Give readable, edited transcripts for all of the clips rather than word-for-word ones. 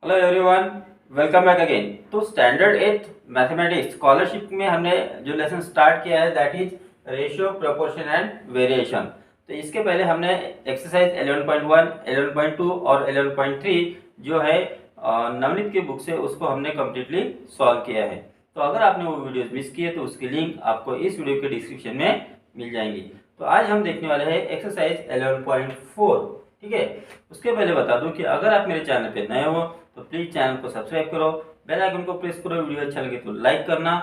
Hello everyone, welcome back again. तो standard एथ mathematics scholarship में हमने जो लेसन स्टार्ट किया है that is ratio, proportion and variation. तो इसके पहले हमने एक्सरसाइज 11.1, 11.2 और 11.3 जो है नवनीत की बुक से उसको हमने कम्प्लीटली सॉल्व किया है। तो अगर आपने वो वीडियोस मिस किए तो उसकी लिंक आपको इस वीडियो के डिस्क्रिप्शन में मिल जाएंगी। तो आज हम देखने वाले हैं एक्सरसाइज 11.4। ठीक है, उसके पहले बता दूं कि अगर आप मेरे चैनल पे नए हो तो प्लीज चैनल को सब्सक्राइब करो, बेल आइकन को प्रेस करो, वीडियो अच्छा लगे तो लाइक करना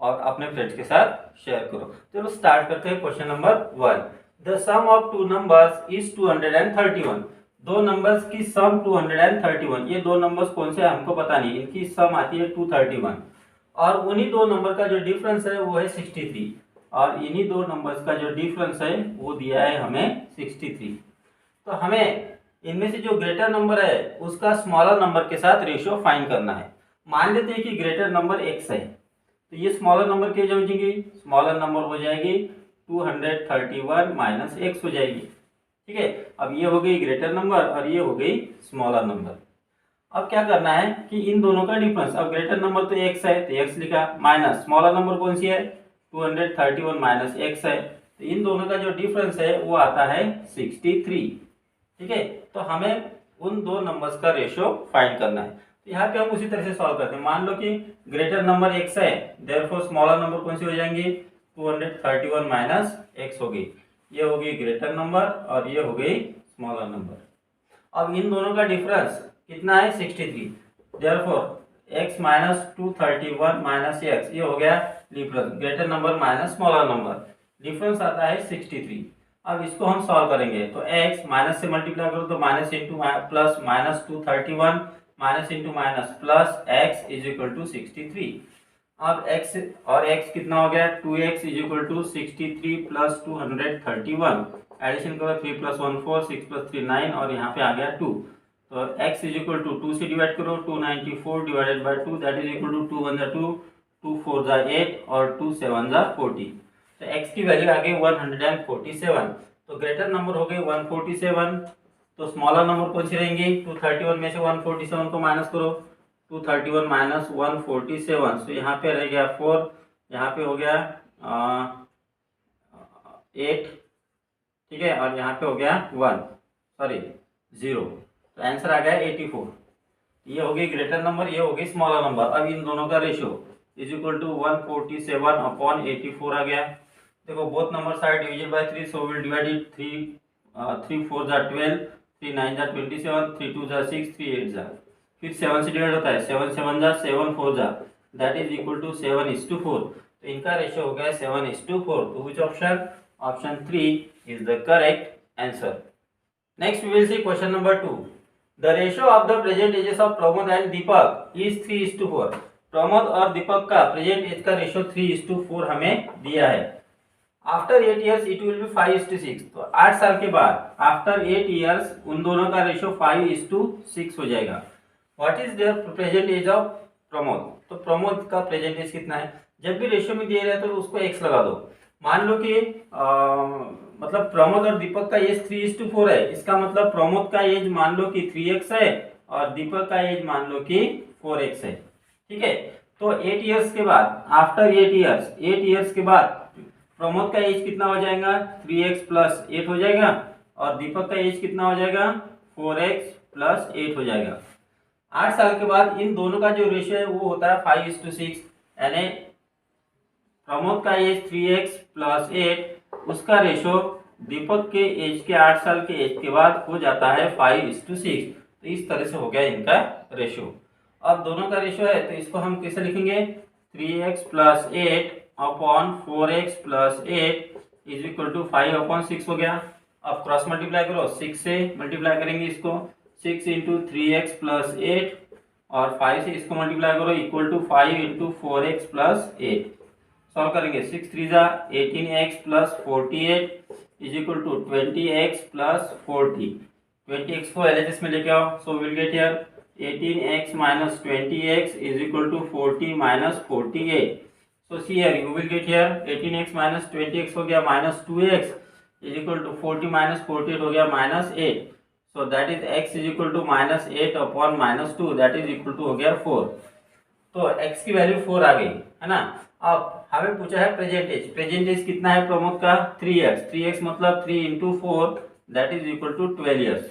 और अपने फ्रेंड्स के साथ शेयर करो। चलो स्टार्ट करते हैं। Question number 1, the sum of two numbers is 231। दो नंबर्स की सम 231। ये दो नंबर्स कौन से हैं हमको पता नहीं, इनकी सम आती है 231 और उन्हीं दो नंबर का जो डिफरेंस है वो है 63 और इन्हीं दो नंबर्स का जो डिफरेंस है वो दिया है हमें 63। तो हमें इनमें से जो ग्रेटर नंबर है उसका स्मॉलर नंबर के साथ रेशियो फाइंड करना है। मान लेते हैं कि ग्रेटर नंबर x है, तो ये स्मॉलर नंबर क्या हो जाएगी, स्मॉलर नंबर हो जाएगी 231 माइनस x हो जाएगी। ठीक है, अब ये हो गई ग्रेटर नंबर और ये हो गई स्मॉलर नंबर। अब क्या करना है कि इन दोनों का डिफरेंस, अब ग्रेटर नंबर तो x है तो x लिखा, माइनस स्मॉलर नंबर कौन सी है 231 माइनस x है, तो इन दोनों का जो डिफरेंस है वो आता है 63। ठीक है, तो हमें उन दो नंबर्स का रेशियो फाइंड करना है। तो यहाँ पे हम उसी तरह से सॉल्व करते हैं। मान लो कि ग्रेटर नंबर x है, देयरफॉर स्मॉलर नंबर कौन सी हो जाएंगी 231 माइनस x हो गई। ये हो गई ग्रेटर नंबर और ये हो गई स्मॉलर नंबर। अब इन दोनों का डिफरेंस कितना है 63, therefore x minus 231 minus x, ये हो गया difference, greater number minus smaller number, difference आता है 63। अब इसको हम सॉल्व करेंगे तो x माइनस से मल्टीप्लाई करो तो minus into plus minus 231 minus into minus plus x is equal to 63। अब x और x कितना हो गया 2x is equal to 63 plus 231, addition करो 3 प्लस 1 4, 6 प्लस 3 9 और यहाँ पे आ गया 2। तो x इज इक्वल टू 2 से डिवाइड करो 294 divided by 2 that is equal to 2 1 जा 2, 2 4 जा 8 और 2 7 जा 40। तो x की वैल्यू आ गई 147। तो ग्रेटर नंबर हो गई 147, तो स्मॉलर नंबर कौन सी रहेंगी 231 में से 147 को माइनस करो, 231 माइनस 147, तो यहाँ पे रह गया 4, यहाँ पे हो गया 8। ठीक है, और यहाँ पे हो गया 0, तो आंसर आ गया 84। ये हो गई ग्रेटर नंबर, ये हो गई स्मॉलर नंबर। अब इन दोनों का ratio is equal to 147 upon 84 आ गया। देखो both numbers are divisible by 3, so will divide it 3 4 जा 12, 3 9 जा 27, 3 2 जा 6, 3 8 जा, फिर 7 से डिवाइड होता है 7 7 जा 7 4 जा, दैट इज इक्वल टू 7:4। तो इनका रेशियो हो गया 7:4। तो which option, option 3 is the correct answer. Next we will see question number 2, the ratio of the present ages of Pramod and Deepak is 3:4। Pramod और दीपक का प्रेजेंट एज का रेशियो 3:4 हमें दिया है। After 8 years it will be 5:6। तो 8 साल के बाद आफ्टर 8 ईयर्स उन दोनों का रेशियो 5:6 हो जाएगा। What is their present age of Pramod, तो प्रमोद का प्रेजेंट एज कितना है, जब भी रेशियो में दिए रहे तो उसको x लगा दो। मान लो कि मतलब प्रमोद और दीपक का एज 3:4 है, इसका मतलब प्रमोद का एज मान लो कि 3x है और दीपक का एज मान लो कि 4x है। ठीक है, तो 8 ईयर्स के बाद, आफ्टर 8 ईयर्स के बाद प्रमोद का एज कितना हो जाएगा 3x प्लस 8 हो जाएगा और दीपक का एज कितना हो जाएगा 4x प्लस 8 हो जाएगा। 8 साल के बाद इन दोनों का जो रेशियो है वो होता है 5:6, यानी प्रमोद का एज 3x प्लस 8, उसका रेशियो दीपक के एज के 8 साल के एज के बाद हो जाता है 5:6। तो इस तरह से हो गया इनका रेशियो। अब दोनों का रेशियो है तो इसको हम कैसे लिखेंगे 3x plus 8 upon 4x plus 8 is equal to 5/6 हो गया। अब क्रॉस मल्टीप्लाई करो, 6 से मल्टीप्लाई करेंगे इसको, 6 इंटू 3x प्लस 8 और 5 से इसको मल्टीप्लाई करो equal to 5 into 4x plus 8। Solve करेंगे 6 3 जा 18x plus 48 is equal to 20x plus 40। 20x को LHS में लेके आओ, so will get here 18x minus 20x is equal to 40 minus 48. So see here, you will get here 18x minus 20x हो गया minus 2x is equal to 40 minus 48 हो गया minus 8. So that is x is equal to -8 upon -2 that is equal to हो गया 4। तो x की value 4 आ गई है ना। अब हमें पूछा है प्रेजेंटेज, प्रेजेंटेज कितना है प्रमोद का 3x, 3x मतलब 3 into 4 that is equal to 12 years.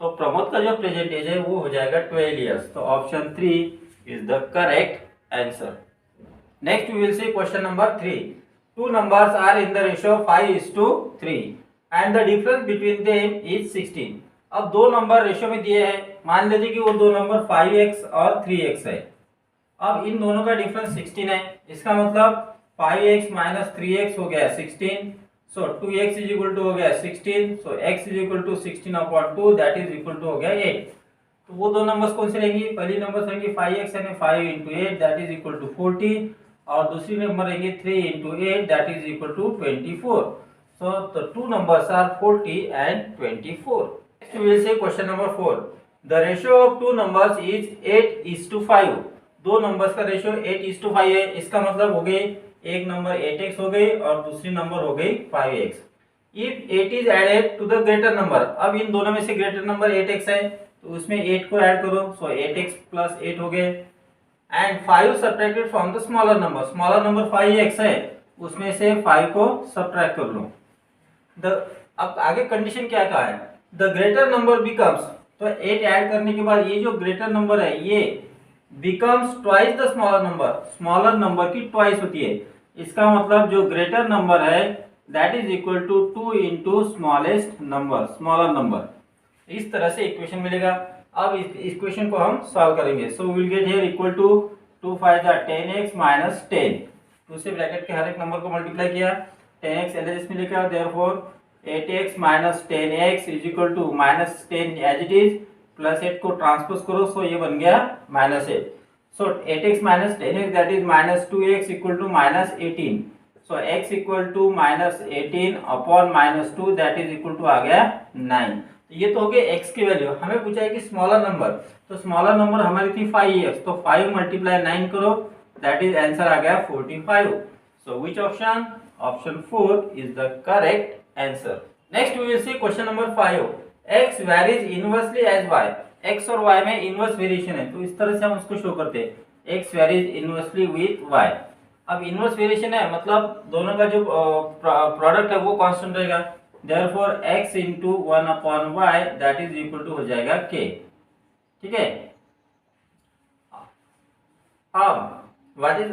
तो प्रमोद का जो प्रेजेंटेज है वो हो जाएगा 12 ईयर्स। तो option 3 is the correct answer. Next we will see question number 3। Two numbers are in the ratio 5:3 and the difference between them is 16। अब दो नंबर रेशियो में दिए हैं, मान लीजिए कि वो दो नंबर 5x और 3x है। अब इन दोनों का डिफरेंस 16 है, इसका मतलब 5x माइनस 3x हो गया 16। सो 2x इज इक्वल टू हो गया 16। So x is equal to 16 upon 2 that is equal to हो गया 8। तो वो दो नंबर्स कौन से रहेंगी, पहली नंबर रहेंगी 5x यानी 5 into 8 that is equal to 40 और दूसरी नंबर रहेंगी 3 into 8 that is equal to 24। So the two numbers are 40 and 24। Next we will see question number 4। The ratio of two numbers is 8:5। दो numbers का ratio 8:5 है, इसका मतलब हो गई एक नंबर 8x हो गई और दूसरी नंबर हो गई 5x। If 8 is added to the greater number, अब इन दोनों में से ग्रेटर नंबर 8x है तो उसमें 8 को ऐड करो। सो 8x प्लस 8 हो गए and 5 subtracted from the smaller number 5x है उसमें से 5 को सब्ट्रैक्ट कर लो। अब आगे कंडीशन क्या कहा है, द ग्रेटर नंबर बिकम्स, तो 8 ऐड करने के बाद ये जो ग्रेटर नंबर है ये becomes twice the smaller number की ट्वाइस होती है। इसका मतलब जो ग्रेटर नंबर है that is equal to 2 into smallest number, smaller number. इस तरह से इक्वेशन मिलेगा। अब इस इक्वेशन को हम सॉल्व करेंगे। So will get here equal to 2 5 10x minus 10। दूसरे ब्रैकेट के हर एक नंबर को मल्टीप्लाई किया, 10x एलएचएस में लेके आओ, therefore 8x minus 10x is equal to minus 10 as it is, plus 8 को ट्रांसपोज करो सो ये बन गया -8। So 8x minus 10x that is minus 2x equal to minus 18। So x equal to minus 18 upon minus 2 that is equal to आ गया 9। ये तो हो गया x की वैल्यू। हमें पूछा है कि स्मॉलर नंबर, तो स्मॉलर नंबर हमारी थी 5x, तो 5 मल्टीप्लाई 9 करो दैट इज आंसर आ गया 45। So which option, option 4 is the correct answer. Next we will see question number 5। x varies inversely as y, x और y में इनवर्स वेरिएशन है तो इस तरह से हम उसको शो करते हैं, x varies inversely with y। अब इनवर्स वेरिएशन है मतलब दोनों का जो प्रोडक्ट है वो कांस्टेंट रहेगा, therefore x into 1 upon y that is equal to हो जाएगा k। ठीक है, अब what is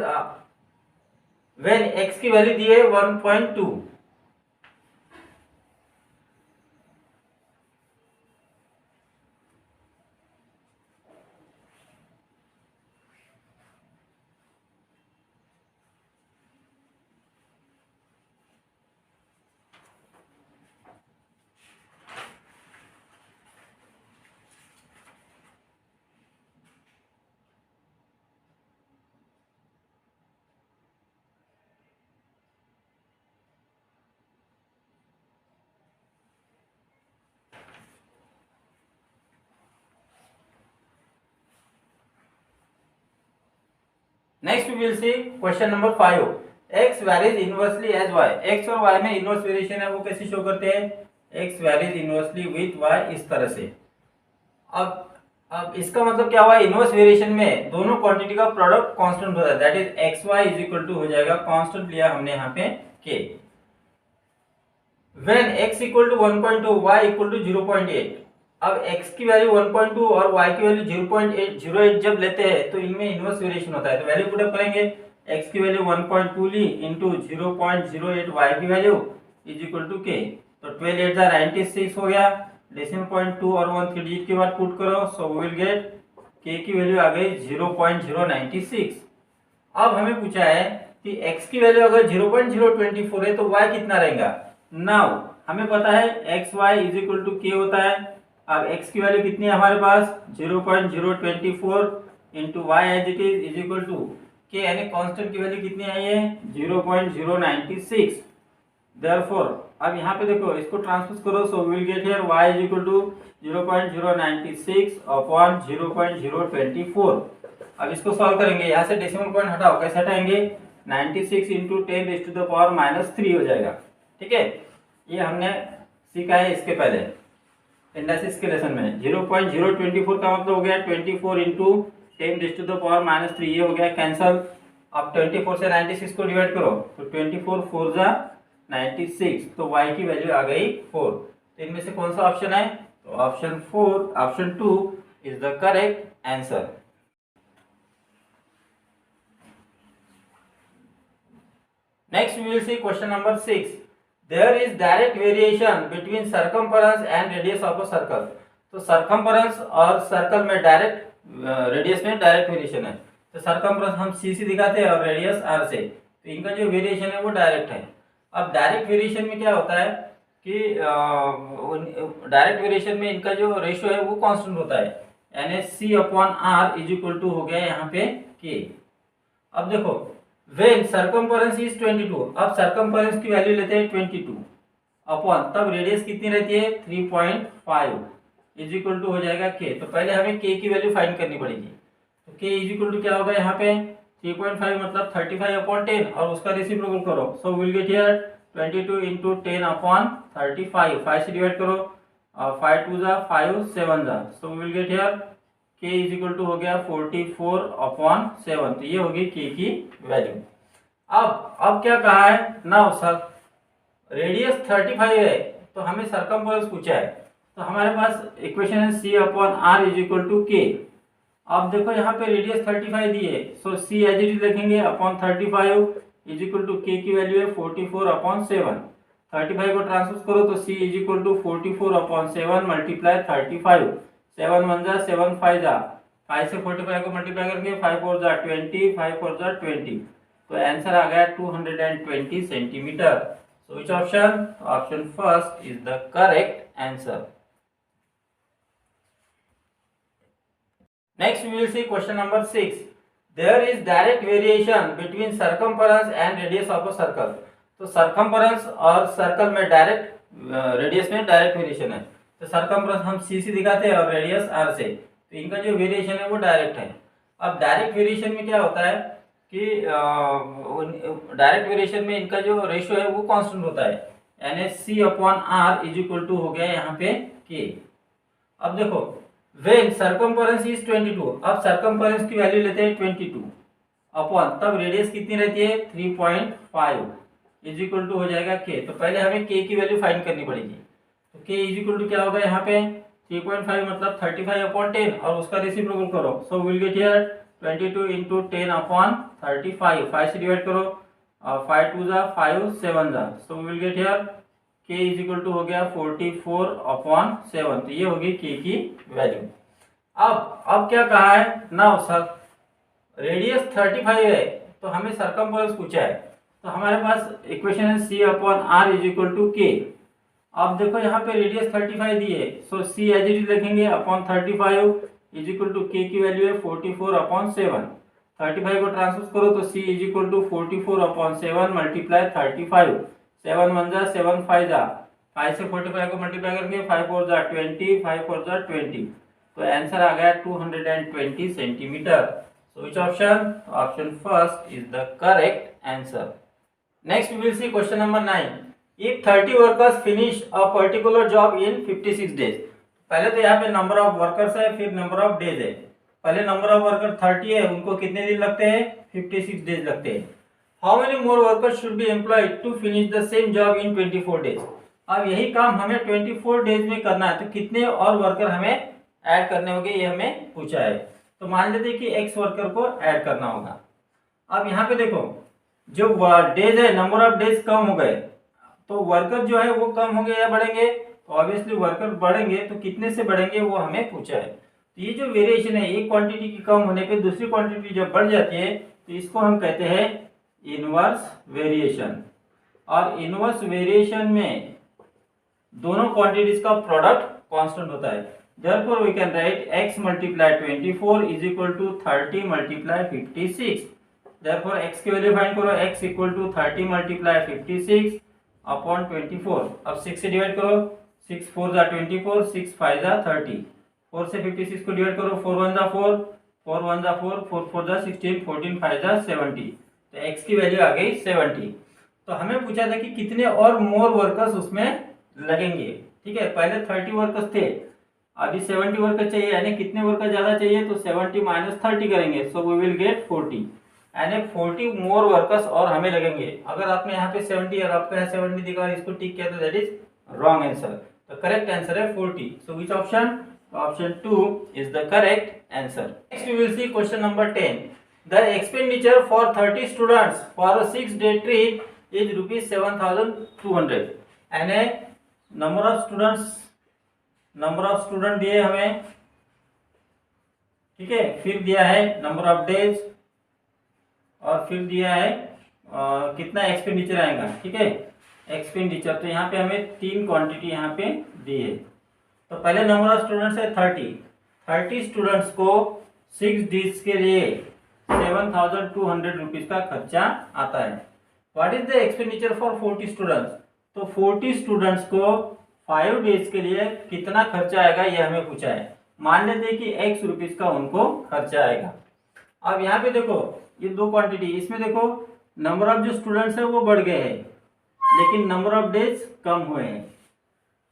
when x की वैल्यू दी है 1.2, next we will see question number 5। x varies inversely as y, x और y में इनवर्स वेरिएशन है वो कैसे शो करते हैं, x varies inversely with y इस तरह से। अब इसका मतलब क्या हुआ, इनवर्स वेरिएशन में दोनों क्वांटिटी का प्रोडक्ट कांस्टेंट होता है, that is xy is equal to हो जाएगा, कांस्टेंट लिया हमने यहाँ पे k। When x equal to 1.2 y equal to 0.8, अब x की वैल्यू 1.2 और y की वैल्यू 0.8 जब लेते हैं तो इनमें इनवर्स वेरिएशन होता है। तो वैल्यू पुट अप करेंगे, x की वैल्यू 1.2 ली इंटू 0.08 y की value is equal to k। तो 12 8 96 हो गया, डेसिमल पॉइंट 2 और 1 3 डिजिट के बाद पुट करो, so we will get k की वैल्यू आ गई 0.096। अब हमें पूछा है कि x की वैल्यू अगर 0.024 है तो y कितना रहेगा। नाउ हमें पता है xy is equal to k होता है। अब x की वैल्यू कितनी है हमारे पास 0.024 into y as it is equal to k, यानी कांस्टेंट की वैल्यू कितनी आई है 0.096। देयरफॉर अब यहाँ पे देखो इसको ट्रांसपोज करो, so we will get here y is equal to 0.096 upon 0.024। अब इसको सॉल्व करेंगे, यहाँ से डेसिमल पॉइंट हटाओ, कैसे हटाएंगे 96 into 10 raise to the power -3 हो जाएगा। ठीक है, ये हमने सीखा है इसके पहले। इंडाइसिस के लेसन में 0.024 का मतलब हो गया 24 इंटू 10⁻³ ये हो गया कैंसल। अब 24 से 96 को डिवाइड करो तो 24 4 जा 96, तो y की वैल्यू आ गई 4। तो इनमें से कौन सा ऑप्शन है? तो option 2 is the correct answer. Next we will see question number 6. There is direct variation between circumference and radius of a circle. तो circumference और सर्कल में डायरेक्ट, रेडियस में डायरेक्ट वेरिएशन है। तो सर्कमफ्रेंस हम c से दिखाते हैं और रेडियस r से, तो इनका जो वेरिएशन है वो डायरेक्ट है। अब डायरेक्ट वेरिएशन में क्या होता है कि डायरेक्ट वेरिएशन में इनका जो रेशियो है वो कांस्टेंट होता है, यानी c/r इज इक्वल टू हो गया यहाँ पे k। अब देखो वेन सर्कमफरेंस इज 22, अब सर्कमफरेंस की वैल्यू लेते हैं 22 अपॉन, तब रेडियस कितनी रहती है 3.5 इज इक्वल टू हो जाएगा k। तो पहले हमें k की वैल्यू फाइंड करनी पड़ेगी। तो k इज इक्वल टू क्या होगा यहाँ पे 3.5 मतलब 35/10 और उसका रेसिप्रोकल करो, सो विल गेट हियर 22 इंटू 10/35, 5 से डिवाइड करो, 5 2 जा 5 7 जा, so will get here k is equal to हो गया 44/7। तो ये होगी k की वैल्यू। अब क्या कहा है ना सर, रेडियस 35 है तो हमें सर्कमफरेंस पूछा है, तो हमारे पास इक्वेशन है c/r is equal to k। अब देखो यहाँ पे रेडियस 35 दी है, so c as it is लिखेंगे upon 35 is equal to k की वैल्यू है 44/7। 35 को ट्रांसपोज करो तो c is equal to 44/7 multiply 35, 7 1 जा 7 5 जा, 5 से 45 को मल्टीप्लाई करके 5 4 जा 20, 5 4 जा 20, तो आंसर आ गया 220 centimetre. So which option? Option first is the correct answer. Next we will see question number 6. There is direct variation between circumference and radius of a circle. तो circumference और सर्कल में direct, radius में direct variation है। तो circumference हम c से दिखाते हैं और रेडियस r से, तो इनका जो वेरिएशन है वो डायरेक्ट है। अब डायरेक्ट वेरिएशन में क्या होता है कि डायरेक्ट वेरिएशन में इनका जो रेशियो है वो कांस्टेंट होता है, यानी c/r इज इक्वल टू हो गया यहाँ पे k। अब देखो वेन सर्कमफरेंस इज 22, अब सर्कमफरेंस की वैल्यू लेते हैं 22 अपॉन, तब रेडियस कितनी रहती है 3.5 इज इक्वल टू हो जाएगा k। तो पहले हमें k की वैल्यू फाइंड करनी पड़ेगी। तो k इज इक्वल टू क्या होगा यहाँ पे 3.5 मतलब 35/10 और उसका रेसिप्रोकल करो, सो विल गेट हियर 22 इंटू 10/35, 5 से डिवाइड करो, 5 2 जा 5 7 जा, so will get here k is equal to हो गया 44/7। तो ये होगी k की वैल्यू। अब क्या कहा है ना सर, रेडियस 35 है तो हमें सर्कमफरेंस पूछा है, तो हमारे पास इक्वेशन है c/r is equal to k। अब देखो यहाँ पे रेडियस 35 दी है, so c as it is लिखेंगे upon 35 is equal to k की वैल्यू है 44/7। 35 को ट्रांसपोज करो तो c is equal to 44/7 multiply 35, 7 1 जा 7 5 जा, 5 से 45 को मल्टीप्लाई करके 5 4 जा 20, 5 4 जा 20, तो आंसर आ गया 220 centimetre. So which option? Option first is the correct answer. Next we will see question number 9. If 30 workers finish a particular job in 56 days, पहले तो यहाँ पे नंबर ऑफ वर्कर्स है, फिर नंबर ऑफ डेज है। पहले नंबर ऑफ वर्कर 30 है, उनको कितने दिन लगते हैं 56 डेज लगते हैं। How many more workers should be employed to finish the same job in 24 days. अब यही काम हमें 24 डेज में करना है, तो कितने और वर्कर हमें ऐड करने होंगे ये हमें पूछा है। तो मान लेते हैं कि x वर्कर को ऐड करना होगा। अब यहाँ पे देखो जो डेज है, नंबर ऑफ डेज कम हो गए तो वर्कर जो है वो कम होंगे या बढ़ेंगे, तो ऑब्वियसली वर्कर बढ़ेंगे, तो कितने से बढ़ेंगे वो हमें पूछा है। तो ये जो वेरिएशन है, एक क्वांटिटी की कम होने पे दूसरी क्वांटिटी जब बढ़ जाती है तो इसको हम कहते हैं इनवर्स वेरिएशन। और इनवर्स वेरिएशन में दोनों क्वांटिटीज का प्रोडक्ट कांस्टेंट होता है। Therefore we can write x multiply 24 is equal to 30 multiply 56. Therefore x की वैल्यू फाइंड करो, x equal to 30 multiply 56 upon 24। अब 6 से डिवाइड करो, 6 4 जा 24, 6 5 जा 30, 4 से 56 को डिवाइड करो, 4 1 जा 4, 4 1 जा 4, 4 4 जा 16, 14 5 जा 70, तो x की वैल्यू आ गई 70। तो हमें पूछा था कि कितने और मोर वर्कर्स उसमें लगेंगे। ठीक है, पहले 30 वर्कर्स थे, अभी 70 वर्कर चाहिए, यानी कितने वर्कर ज्यादा चाहिए, तो 70 माइनस 30 करेंगे, सो वी विल गेट 40, यानी 40 मोर वर्कर्स और हमें लगेंगे। अगर आपने यहाँ पे 70 और आपको यहाँ 70 दिखा और इसको टिक किया तो दैट इज रॉन्ग आंसर। तो करेक्ट आंसर है 40। So which option? Option 2 is the correct answer. Next we will see question number 10। The expenditure for 30 students for a 6-day trip is ₹7,200, यानी नंबर ऑफ स्टूडेंट दिए हमें, ठीक है, फिर दिया है नंबर ऑफ डेज और फिर दिया है कितना एक्सपेंडिचर आएगा। ठीक है, एक्सपेंडिचर तो यहाँ पे हमें 3 क्वांटिटी यहाँ पे दी है। तो पहले नंबर ऑफ स्टूडेंट्स है 30 स्टूडेंट्स को 6 डेज के लिए 7,200 रुपीज का खर्चा आता है। What is the expenditure for 40 students? तो 40 स्टूडेंट्स को 5 डेज के लिए कितना खर्चा आएगा ये हमें पूछा है। मान लेते हैं कि x रुपीज का उनको खर्चा आएगा। अब यहाँ पे देखो ये 2 क्वांटिटी, इसमें देखो नंबर ऑफ जो स्टूडेंट्स है वो बढ़ गए हैं लेकिन नंबर ऑफ डेज कम हुए हैं।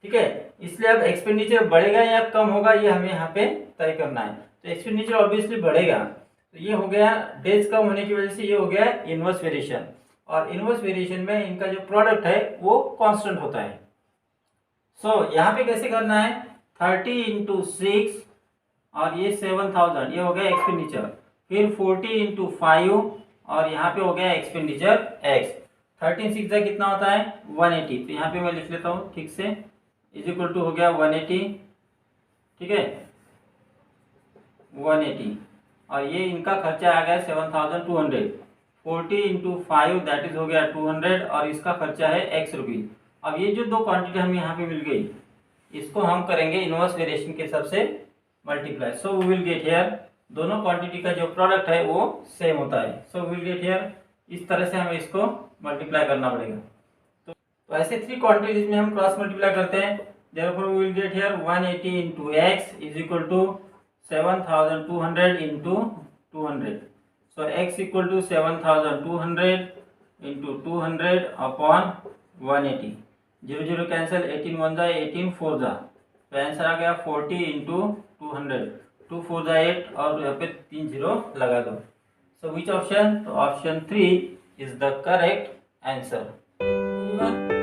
ठीक है, इसलिए अब एक्सपेंडिचर बढ़ेगा या कम होगा ये हमें यहाँ पे तय करना है। तो एक्सपेंडिचर ऑब्वियसली बढ़ेगा, तो ये हो गया डेज कम होने की वजह से, ये हो गया इनवर्स वेरिएशन, और इनवर्स वेरिएशन में इनका जो प्रोडक्ट है वो कांस्टेंट होता है। सो यहाँ पे कैसे करना है, 30 इंटू 6 और ये 7,000, ये हो गया एक्सपेंडिचर, फिर 40 इंटू 5 और यहाँ पे हो गया एक्सपेंडिचर x। 13 6 का कितना होता है 180, तो यहाँ पे मैं लिख लेता हूँ ठीक से, इज इक्वल टू हो गया 180। ठीक है, 180 और ये इनका खर्चा आ गया 7,200, 40 इंटू 5 दैट इज हो गया 200 और इसका खर्चा है x रुपीज। अब ये जो 2 क्वांटिटी हमें यहाँ पे मिल गई इसको हम करेंगे इनवर्स वेरिएशन के हिसाब से multiply. So we will get here, दोनों क्वांटिटी का जो प्रोडक्ट है वो सेम होता है। So we will get here, इस तरह से हमें इसको मल्टीप्लाई करना पड़ेगा। तो ऐसे 3 क्वांटिटीज में हम क्रॉस मल्टीप्लाई करते हैं। Therefore we will get here 180 into x is equal to 7,200 into 200। So x equal to 7,200 into 200 upon 180। 0 0 cancel, 18 1 जा 18 4 जा, तो आंसर आ गया 40 इंटू 200, 2 4 जा 8 और यहाँ पे 3 0 लगा दो। सो विच ऑप्शन? तो option 3 is the correct answer.